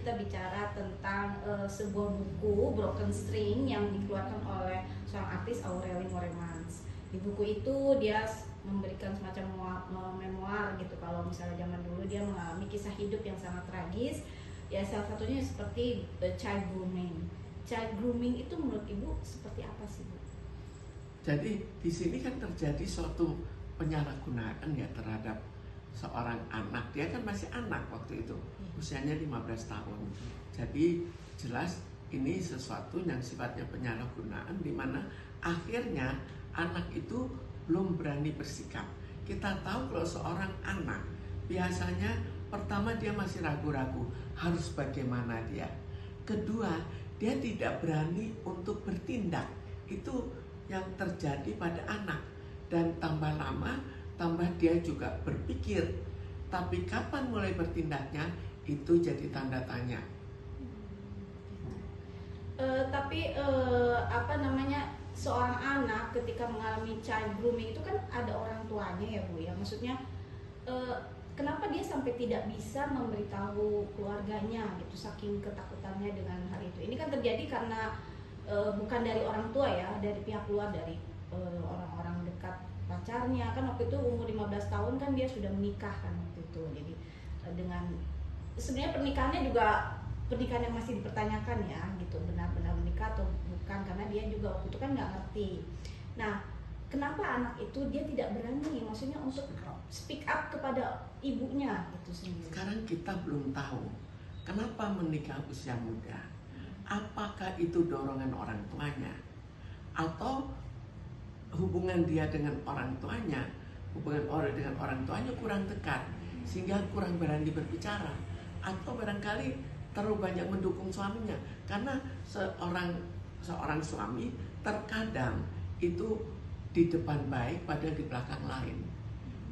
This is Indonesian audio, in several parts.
kita bicara tentang sebuah buku Broken String yang dikeluarkan oleh seorang artis Aurelie Moermans. Di buku itu dia memberikan semacam memoir gitu. Kalau misalnya zaman dulu dia mengalami kisah hidup yang sangat tragis. Ya salah satunya seperti child grooming. Child grooming itu menurut Ibu seperti apa sih, Bu? Jadi di sini kan terjadi suatu penyalahgunaan ya terhadap seorang anak. Dia kan masih anak waktu itu, usianya 15 tahun. Jadi jelas ini sesuatu yang sifatnya penyalahgunaan, di mana akhirnya anak itu belum berani bersikap. Kita tahu kalau seorang anak biasanya pertama dia masih ragu-ragu harus bagaimana dia. Kedua, dia tidak berani untuk bertindak. Itu yang terjadi pada anak. Dan tambah lama, tambah dia juga berpikir. Tapi kapan mulai bertindaknya, itu jadi tanda tanya. Seorang anak ketika mengalami child grooming itu kan ada orang tuanya ya, Bu ya. Maksudnya kenapa dia sampai tidak bisa memberitahu keluarganya gitu, saking ketakutannya dengan hal itu. Ini kan terjadi karena bukan dari orang tua ya, dari pihak luar, dari orang-orang dekat pacarnya. Kan waktu itu umur 15 tahun kan dia sudah menikah kan waktu itu. Jadi dengan sebenarnya pernikahannya juga pernikahan yang masih dipertanyakan ya gitu, benar-benar menikah atau bukan, karena dia juga waktu itu kan nggak ngerti. Nah, kenapa anak itu dia tidak berani, maksudnya untuk speak up kepada ibunya itu sendiri? Sekarang kita belum tahu kenapa menikah usia muda. Apakah itu dorongan orang tuanya, atau hubungan dia dengan orang tuanya, dengan orang tuanya kurang dekat sehingga kurang berani berbicara, atau barangkali terlalu banyak mendukung suaminya. Karena seorang suami terkadang itu di depan baik padahal di belakang lain.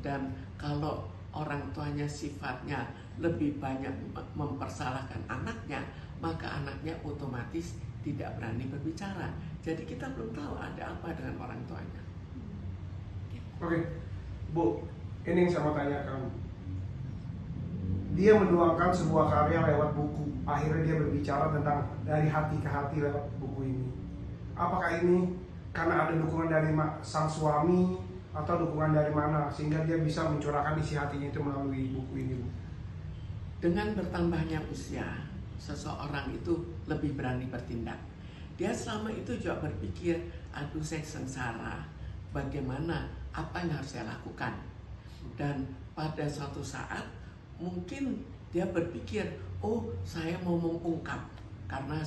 Dan kalau orang tuanya sifatnya lebih banyak mempersalahkan anaknya, maka anaknya otomatis tidak berani berbicara. Jadi kita belum tahu ada apa dengan orang tuanya. Oke, Bu, ini yang saya mau tanyakan. Dia menuangkan sebuah karya lewat buku. Akhirnya dia berbicara tentang dari hati ke hati lewat buku ini. Apakah ini karena ada dukungan dari sang suami atau dukungan dari mana sehingga dia bisa mencurahkan isi hatinya itu melalui buku ini, Bu? Dengan bertambahnya usia, seseorang itu lebih berani bertindak. Dia selama itu juga berpikir, aduh saya sengsara, bagaimana, apa yang harus saya lakukan. Dan pada suatu saat mungkin dia berpikir, oh saya mau mengungkap karena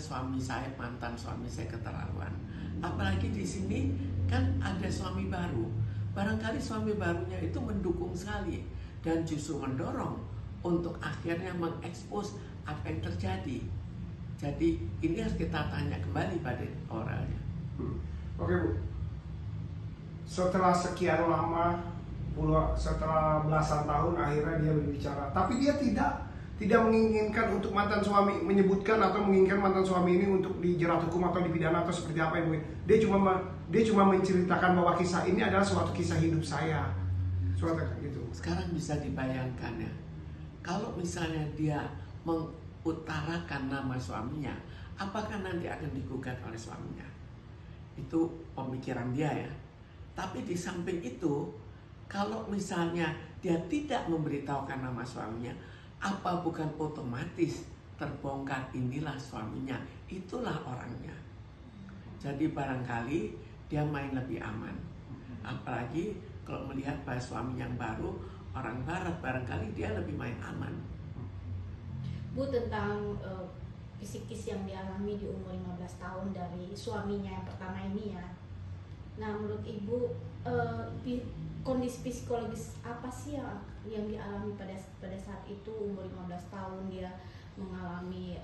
mantan suami saya keterlaluan. Apalagi di sini kan ada suami baru. Barangkali suami barunya itu mendukung sekali dan justru mendorong untuk akhirnya mengekspos apa yang terjadi. Jadi ini harus kita tanya kembali pada orangnya. Oke, Bu. Setelah sekian lama, setelah belasan tahun akhirnya dia berbicara, tapi dia tidak menginginkan untuk mantan suami, menyebutkan atau menginginkan mantan suami ini untuk dijerat hukum atau dipidana atau seperti apa yang dia cuma menceritakan bahwa kisah ini adalah suatu kisah hidup saya, suatu gitu. Sekarang bisa dibayangkan ya, kalau misalnya dia mengutarakan nama suaminya, apakah nanti akan digugat oleh suaminya? Itu pemikiran dia ya. Tapi di samping itu, kalau misalnya dia tidak memberitahukan nama suaminya, apa bukan otomatis terbongkar inilah suaminya, itulah orangnya. Jadi barangkali dia main lebih aman. Apalagi kalau melihat bahwa suami yang baru, orang barat, barangkali dia lebih main aman. Bu, tentang psikis yang dialami di umur 15 tahun dari suaminya yang pertama ini ya. Nah, menurut Ibu kondisi psikologis apa sih yang dialami pada saat itu umur 15 tahun dia mengalami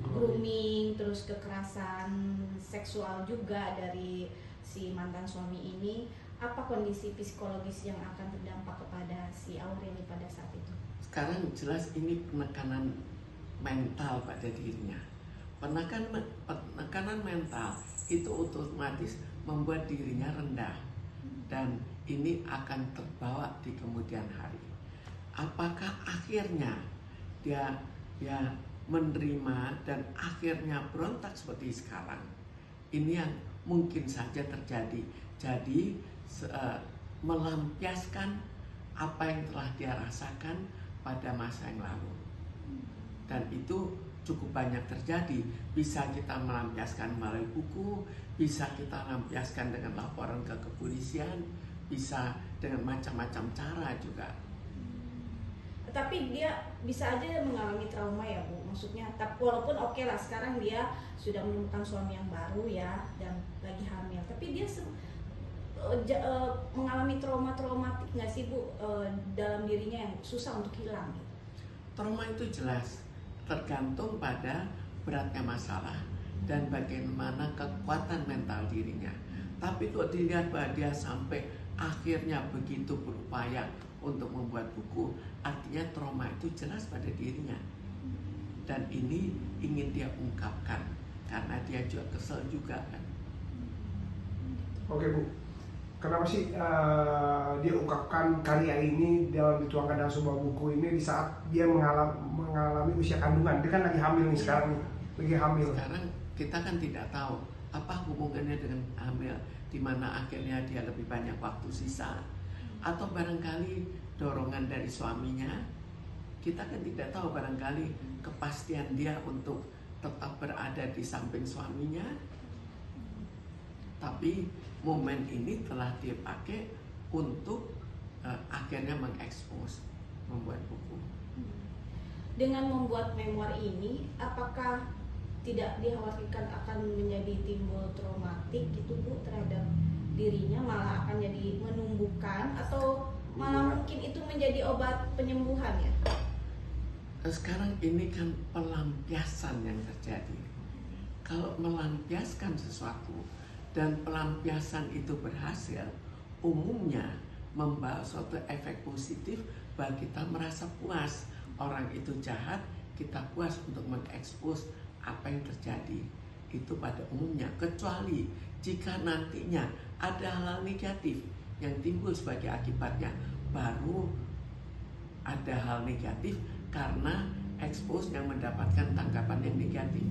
grooming, terus kekerasan seksual juga dari si mantan suami ini. Apa kondisi psikologis yang akan terdampak kepada si Aurelie pada saat itu? Sekarang jelas ini penekanan mental pada dirinya. Penekanan mental itu otomatis membuat dirinya rendah, dan ini akan terbawa di kemudian hari. Apakah akhirnya dia dia menerima dan akhirnya berontak seperti sekarang, ini yang mungkin saja terjadi. Jadi melampiaskan apa yang telah dia rasakan pada masa yang lalu, dan itu cukup banyak terjadi. Bisa kita melampiaskan melalui buku, bisa kita lampiaskan dengan laporan ke kepolisian, bisa dengan macam-macam cara juga. Tapi dia bisa aja mengalami trauma ya Bu, maksudnya walaupun oke lah sekarang dia sudah menemukan suami yang baru ya dan lagi hamil, tapi dia mengalami traumatik nggak sih Bu, dalam dirinya yang susah untuk hilang gitu? Trauma itu jelas tergantung pada beratnya masalah dan bagaimana kekuatan mental dirinya. Tapi kok dilihat bahwa dia sampai akhirnya begitu berupaya untuk membuat buku, artinya trauma itu jelas pada dirinya. Dan ini ingin dia ungkapkan karena dia juga kesel juga kan. Oke Bu, kenapa sih dia ungkapkan karya ini dalam dituangkan dalam sebuah buku ini di saat dia mengalami usia kandungan? Dia kan lagi hamil nih sekarang nih, lagi hamil. Sekarang kita kan tidak tahu apa hubungannya dengan hamil, di mana akhirnya dia lebih banyak waktu sisa, atau barangkali dorongan dari suaminya. Kita kan tidak tahu, barangkali kepastian dia untuk tetap berada di samping suaminya. Tapi momen ini telah dipakai untuk akhirnya mengekspos, membuat buku. Dengan membuat memoir ini, apakah tidak dikhawatirkan akan menjadi timbul traumatik gitu Bu terhadap dirinya, malah akan jadi menumbuhkan, atau malah mungkin itu menjadi obat penyembuhan ya? Sekarang ini kan pelampiasan yang terjadi. Kalau melampiaskan sesuatu dan pelampiasan itu berhasil, umumnya membawa suatu efek positif bahwa kita merasa puas. Orang itu jahat, kita puas untuk mengekspos apa yang terjadi. Itu pada umumnya, kecuali jika nantinya ada hal negatif yang timbul sebagai akibatnya, baru ada hal negatif karena expose yang mendapatkan tanggapan yang negatif.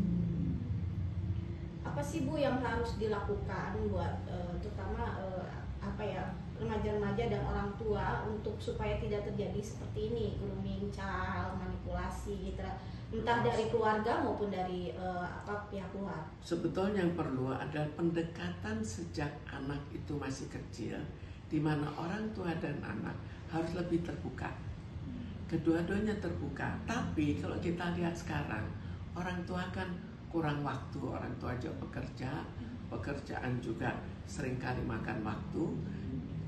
Apa sih Bu yang harus dilakukan buat terutama remaja-remaja dan orang tua untuk supaya tidak terjadi seperti ini, grooming child, manipulasi, entah dari keluarga maupun dari pihak luar? Sebetulnya yang perlu adalah pendekatan sejak anak itu masih kecil, di mana orang tua dan anak harus lebih terbuka. Kedua-duanya terbuka. Tapi kalau kita lihat sekarang, orang tua kan kurang waktu, orang tua juga bekerja, pekerjaan juga seringkali makan waktu,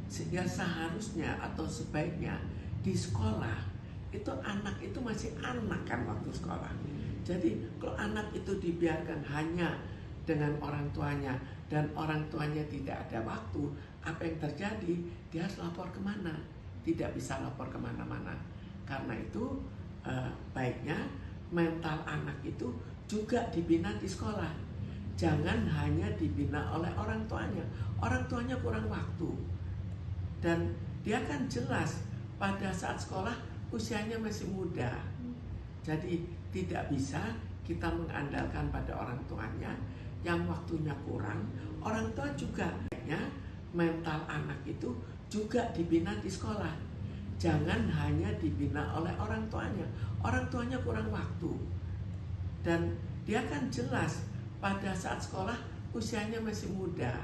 sehingga seharusnya atau sebaiknya di sekolah itu anak itu masih anak kan waktu sekolah. Jadi kalau anak itu dibiarkan hanya dengan orang tuanya dan orang tuanya tidak ada waktu, apa yang terjadi? Dia harus lapor kemana? Tidak bisa lapor kemana-mana. Karena itu baiknya mental anak itu juga dibina di sekolah. Jangan hanya dibina oleh orang tuanya. Orang tuanya kurang waktu. Dan dia kan jelas pada saat sekolah usianya masih muda. Jadi tidak bisa kita mengandalkan pada orang tuanya yang waktunya kurang. Orang tua juga mental anak itu juga dibina di sekolah. Jangan hanya dibina oleh orang tuanya. Orang tuanya kurang waktu. Dan dia kan jelas pada saat sekolah usianya masih muda.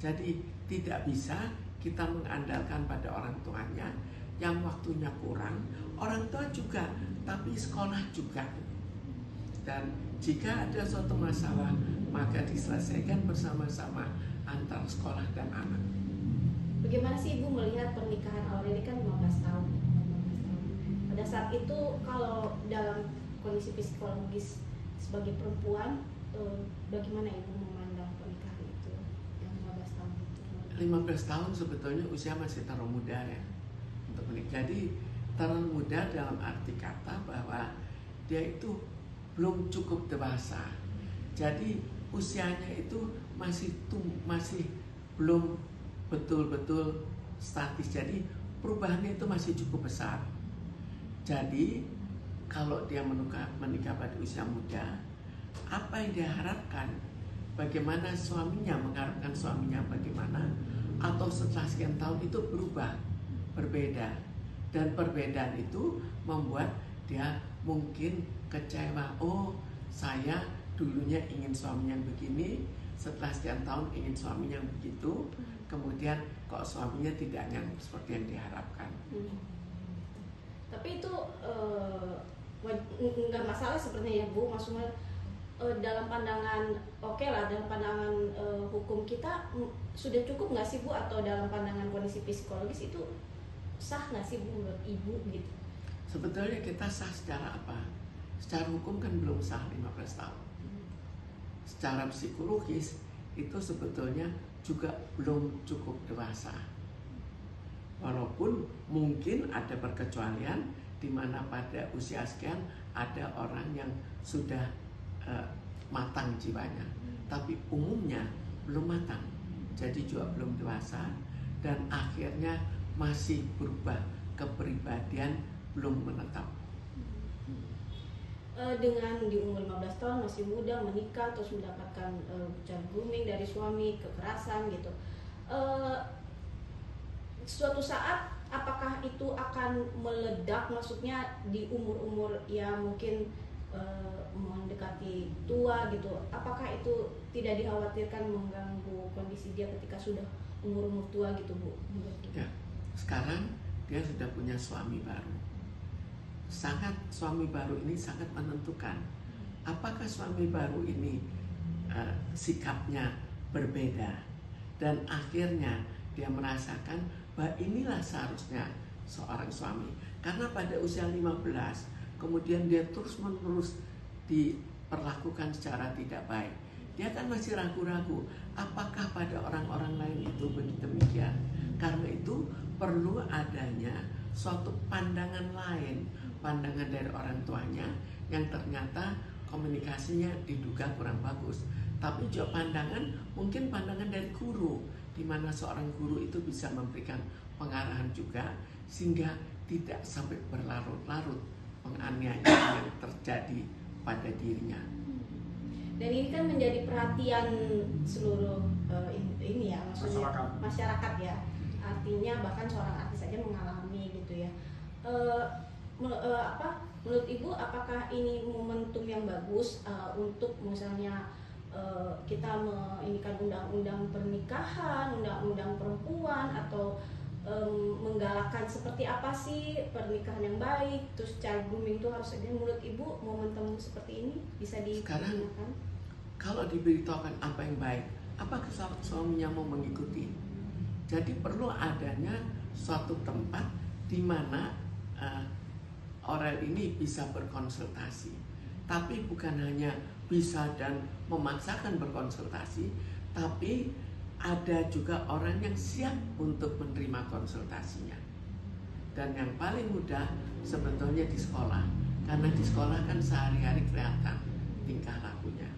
Jadi tidak bisa kita mengandalkan pada orang tuanya yang waktunya kurang. Orang tua juga, tapi sekolah juga. Dan jika ada suatu masalah, maka diselesaikan bersama-sama antara sekolah dan anak. Bagaimana sih Ibu melihat pernikahan Aureli kan 15 tahun. Pada saat itu kalau dalam kondisi psikologis sebagai perempuan, bagaimana Ibu memandang pernikahan itu yang 15 tahun itu? 15 tahun sebetulnya usia masih terlalu muda ya untuk menikah. Jadi terlalu muda dalam arti kata bahwa dia itu belum cukup dewasa. Jadi usianya itu masih belum betul-betul statis. Jadi perubahannya itu masih cukup besar. Jadi kalau dia menikah pada usia muda, apa yang dia harapkan, bagaimana suaminya, mengharapkan suaminya bagaimana, atau setelah sekian tahun itu berubah, berbeda, dan perbedaan itu membuat dia mungkin kecewa. Oh, saya dulunya ingin suami yang begini, setelah sekian tahun ingin suami yang begitu, kemudian kok suaminya tidak yang seperti yang diharapkan. Tapi itu nggak masalah sebenarnya ya Bu, maksudnya dalam pandangan dalam pandangan hukum kita sudah cukup nggak sih Bu, atau dalam pandangan kondisi psikologis itu sah nggak sih Bu menurut Ibu gitu? Sebetulnya kita sah secara apa? Secara hukum kan belum sah 15 tahun. Secara psikologis itu sebetulnya juga belum cukup dewasa. Walaupun mungkin ada perkecualian di mana pada usia sekian ada orang yang sudah matang jiwanya, tapi umumnya belum matang, jadi juga belum dewasa, dan akhirnya masih berubah, kepribadian belum menetap. Dengan di umur 15 tahun masih muda menikah terus mendapatkan child grooming dari suami, kekerasan gitu, suatu saat apakah itu akan meledak, maksudnya di umur-umur yang mungkin mendekati tua gitu, apakah itu tidak dikhawatirkan mengganggu kondisi dia ketika sudah umur-umur tua gitu Bu? Ya, sekarang dia sudah punya suami baru. Suami baru ini sangat menentukan apakah suami baru ini sikapnya berbeda, dan akhirnya dia merasakan bahwa inilah seharusnya seorang suami. Karena pada usia 15 kemudian dia terus-menerus diperlakukan secara tidak baik, dia kan masih ragu-ragu apakah pada orang-orang lain itu demikian. Karena itu perlu adanya suatu pandangan lain, pandangan dari orang tuanya yang ternyata komunikasinya diduga kurang bagus, tapi juga mungkin pandangan dari guru, di mana seorang guru itu bisa memberikan pengarahan juga sehingga tidak sampai berlarut-larut penganiayaan yang terjadi pada dirinya. Dan ini kan menjadi perhatian seluruh ini ya, maksudnya masyarakat ya. Artinya bahkan seorang artis saja mengalami gitu ya. Menurut Ibu apakah ini momentum yang bagus untuk misalnya kita menginginkan undang-undang pernikahan, undang-undang perempuan, atau menggalakkan seperti apa sih pernikahan yang baik, terus child grooming itu harus ada. Menurut Ibu momentum seperti ini bisa digunakan? Sekarang kalau diberitahukan apa yang baik, apakah suaminya mau mengikuti? Jadi perlu adanya suatu tempat di mana orang ini bisa berkonsultasi, tapi bukan hanya bisa dan memaksakan berkonsultasi, tapi ada juga orang yang siap untuk menerima konsultasinya. Dan yang paling mudah sebetulnya di sekolah, karena di sekolah kan sehari-hari kelihatan tingkah lakunya.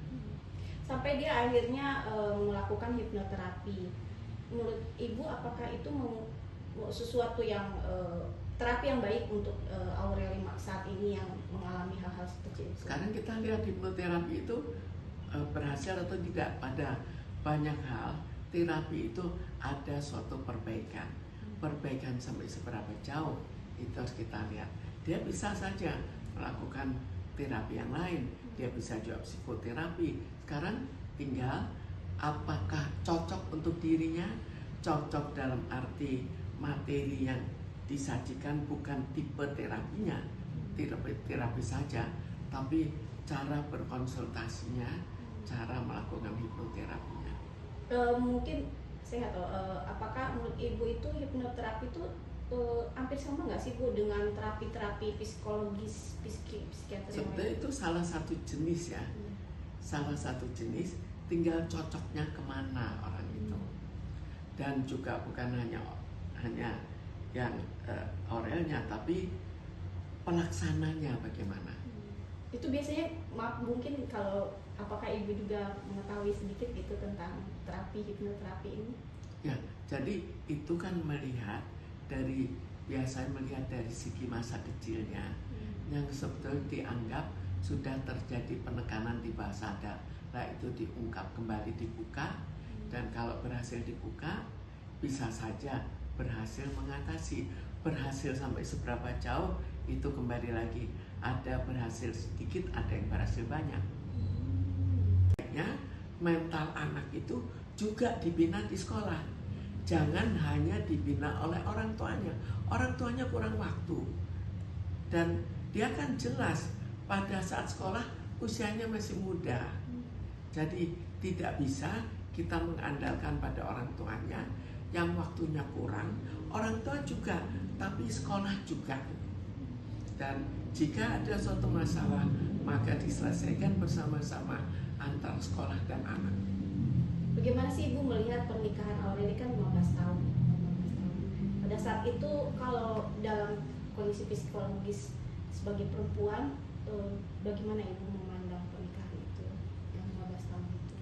Sampai dia akhirnya melakukan hipnoterapi. Menurut Ibu apakah itu sesuatu yang terapi yang baik untuk Aureli saat ini yang mengalami hal-hal seperti itu? Sekarang kita lihat hipnoterapi itu berhasil atau tidak. Pada banyak hal terapi itu ada suatu perbaikan sampai seberapa jauh itu harus kita lihat. Dia bisa saja melakukan terapi yang lain, dia bisa juga psikoterapi. Sekarang tinggal apakah cocok untuk dirinya, cocok dalam arti materi yang disajikan, bukan tipe terapinya, terapi saja, tapi cara berkonsultasinya, cara melakukan hipnoterapinya. Mungkin saya nggak tahu apakah menurut Ibu itu hipnoterapi itu hampir sama nggak sih Bu dengan terapi-terapi psikologis, psikiatri? Sebenarnya itu salah satu jenis ya, salah satu jenis, tinggal cocoknya kemana orang itu. Dan juga bukan hanya yang oralnya, tapi pelaksananya bagaimana. Itu biasanya mungkin kalau apakah Ibu juga mengetahui sedikit gitu tentang terapi hipnoterapi ini? Ya, jadi itu kan melihat dari biasanya melihat dari segi masa kecilnya yang sebetulnya dianggap sudah terjadi penekanan di bawah sadar. Nah itu diungkap kembali, dibuka, dan kalau berhasil dibuka bisa saja berhasil mengatasi. Berhasil sampai seberapa jauh itu kembali lagi, ada berhasil sedikit, ada yang berhasil banyak. Mental anak itu juga dibina di sekolah. Jangan hanya dibina oleh orang tuanya. Orang tuanya kurang waktu. Dan dia kan jelas pada saat sekolah usianya masih muda. Jadi tidak bisa kita mengandalkan pada orang tuanya yang waktunya kurang. Orang tua juga, tapi sekolah juga. Dan jika ada suatu masalah, maka diselesaikan bersama-sama antar sekolah dan anak. Bagaimana sih Ibu melihat pernikahan Aureli kan 15 tahun. Pada saat itu kalau dalam kondisi psikologis sebagai perempuan, bagaimana Ibu memandang pernikahan itu yang 15 tahun itu?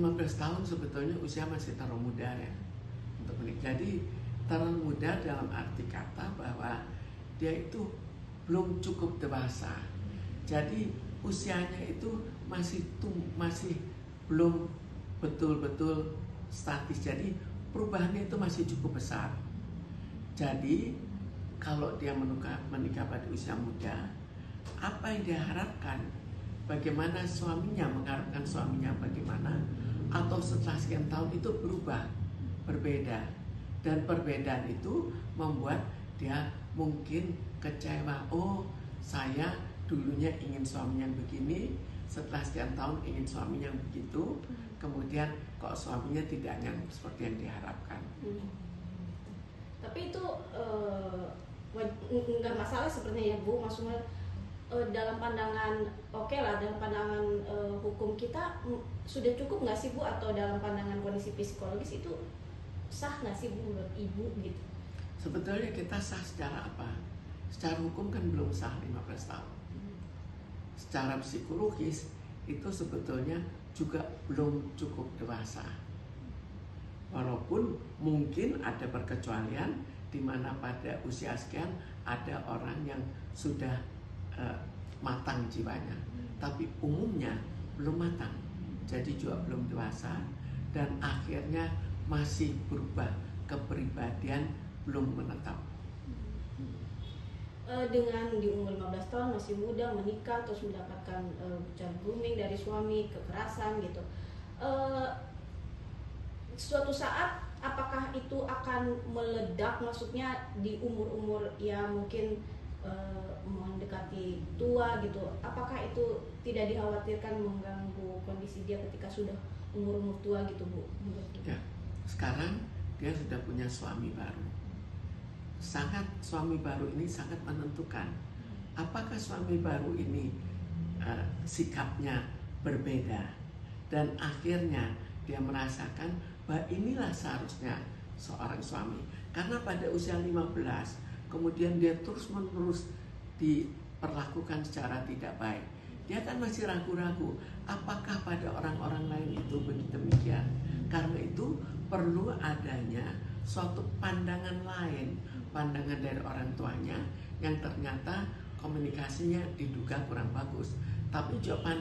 15 tahun sebetulnya usia masih terlalu muda ya untuk menikah. Jadi terlalu muda dalam arti kata bahwa dia itu belum cukup dewasa. Jadi usianya itu masih belum betul-betul statis. Jadi perubahannya itu masih cukup besar. Jadi kalau dia menikah pada usia muda, apa yang dia harapkan? Bagaimana suaminya, mengharapkan suaminya bagaimana? Atau setelah sekian tahun itu berubah, berbeda. Dan perbedaan itu membuat dia mungkin kecewa. Oh, saya dulunya ingin suami yang begini, setelah sekian tahun ingin suami yang begitu, kemudian kok suaminya tidak yang seperti yang diharapkan. Tapi itu nggak masalah sebenarnya ya Bu, maksudnya dalam pandangan dalam pandangan hukum kita sudah cukup nggak sih Bu, atau dalam pandangan kondisi psikologis itu sah nggak sih Bu menurut Ibu gitu? Sebetulnya kita sah secara apa? Secara hukum kan belum sah 15 tahun. Secara psikologis itu sebetulnya juga belum cukup dewasa. Walaupun mungkin ada perkecualian di mana pada usia sekian ada orang yang sudah matang jiwanya, tapi umumnya belum matang, jadi juga belum dewasa, dan akhirnya masih berubah, kepribadian belum menetap. Dengan di umur 15 tahun masih muda menikah terus mendapatkan child grooming dari suami, kekerasan gitu, suatu saat apakah itu akan meledak, maksudnya di umur-umur yang mungkin mendekati tua gitu, apakah itu tidak dikhawatirkan mengganggu kondisi dia ketika sudah umur tua gitu Bu? Ya, sekarang dia sudah punya suami baru. Suami baru ini sangat menentukan apakah suami baru ini sikapnya berbeda, dan akhirnya dia merasakan bahwa inilah seharusnya seorang suami. Karena pada usia 15 kemudian dia terus-menerus diperlakukan secara tidak baik, dia kan masih ragu-ragu apakah pada orang-orang lain itu demikian. Karena itu perlu adanya suatu pandangan lain, pandangan dari orang tuanya yang ternyata komunikasinya diduga kurang bagus. Tapi juga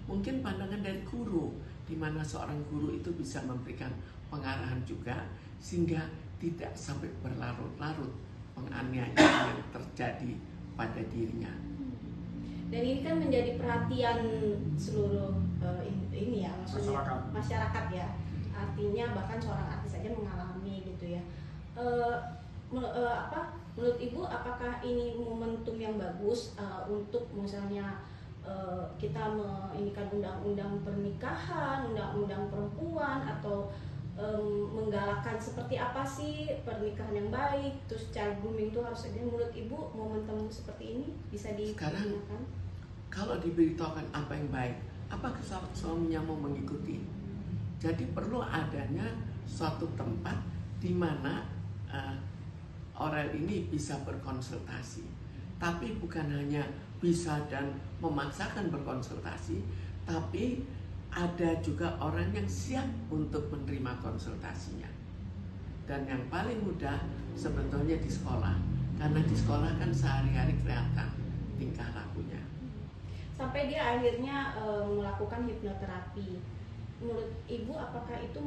mungkin pandangan dari guru, di mana seorang guru itu bisa memberikan pengarahan juga sehingga tidak sampai berlarut-larut penganiayaan yang terjadi pada dirinya. Dan ini kan menjadi perhatian seluruh ini ya, maksudnya masyarakat ya. Artinya bahkan seorang artis saja mengalami gitu ya. Menurut Ibu apakah ini momentum yang bagus untuk misalnya kita menginginkan undang-undang pernikahan, undang-undang perempuan, atau menggalakkan seperti apa sih pernikahan yang baik, terus child grooming itu harus ada? Menurut Ibu momentum seperti ini bisa digunakan? Sekarang kalau diberitahukan apa yang baik, apakah suaminya mau mengikuti? Jadi perlu adanya suatu tempat di mana orang ini bisa berkonsultasi, tapi bukan hanya bisa dan memaksakan berkonsultasi, tapi ada juga orang yang siap untuk menerima konsultasinya. Dan yang paling mudah sebetulnya di sekolah. karena di sekolah kan sehari-hari kelihatan tingkah lakunya. Sampai dia akhirnya melakukan hipnoterapi. Menurut Ibu apakah itu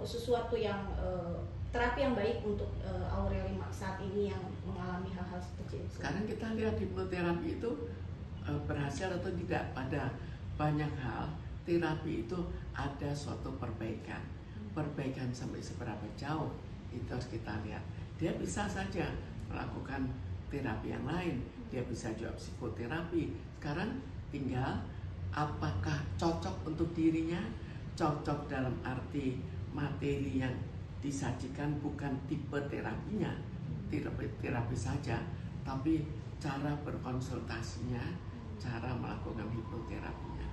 sesuatu yang terapi yang baik untuk Aureli saat ini yang mengalami hal-hal seperti itu? Sekarang kita lihat hipnoterapi itu berhasil atau tidak. Pada banyak hal terapi itu ada suatu perbaikan. Perbaikan sampai seberapa jauh itu harus kita lihat. Dia bisa saja melakukan terapi yang lain, dia bisa juga psikoterapi. Sekarang tinggal apakah cocok untuk dirinya, cocok dalam arti materi yang disajikan bukan tipe terapinya, terapi saja, tapi cara berkonsultasinya, cara melakukan hipnoterapinya.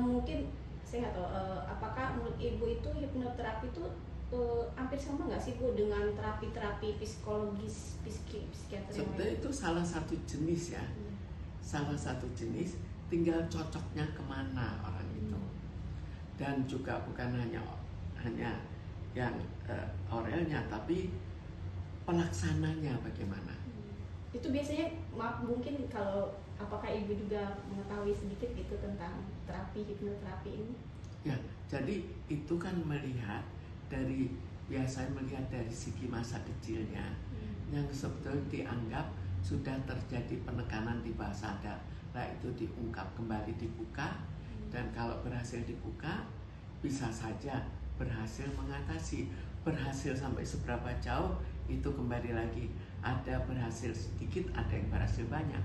Mungkin saya nggak tahu, apakah menurut Ibu itu hipnoterapi itu hampir sama nggak sih Bu dengan terapi-terapi psikologis, psikiater yang Sebenarnya lain? itu salah satu jenis ya, salah satu jenis, tinggal cocoknya kemana orang itu. Dan juga bukan hanya yang Aurelnya, tapi pelaksananya bagaimana. Itu biasanya, maaf mungkin kalau apakah Ibu juga mengetahui sedikit gitu tentang terapi hipnoterapi ini? Ya, jadi itu kan biasanya melihat dari segi masa kecilnya yang sebetulnya dianggap sudah terjadi penekanan di bawah sadar. Nah itu diungkap kembali, dibuka, dan kalau berhasil dibuka bisa saja berhasil mengatasi. Berhasil sampai seberapa jauh itu kembali lagi, ada berhasil sedikit, ada yang berhasil banyak.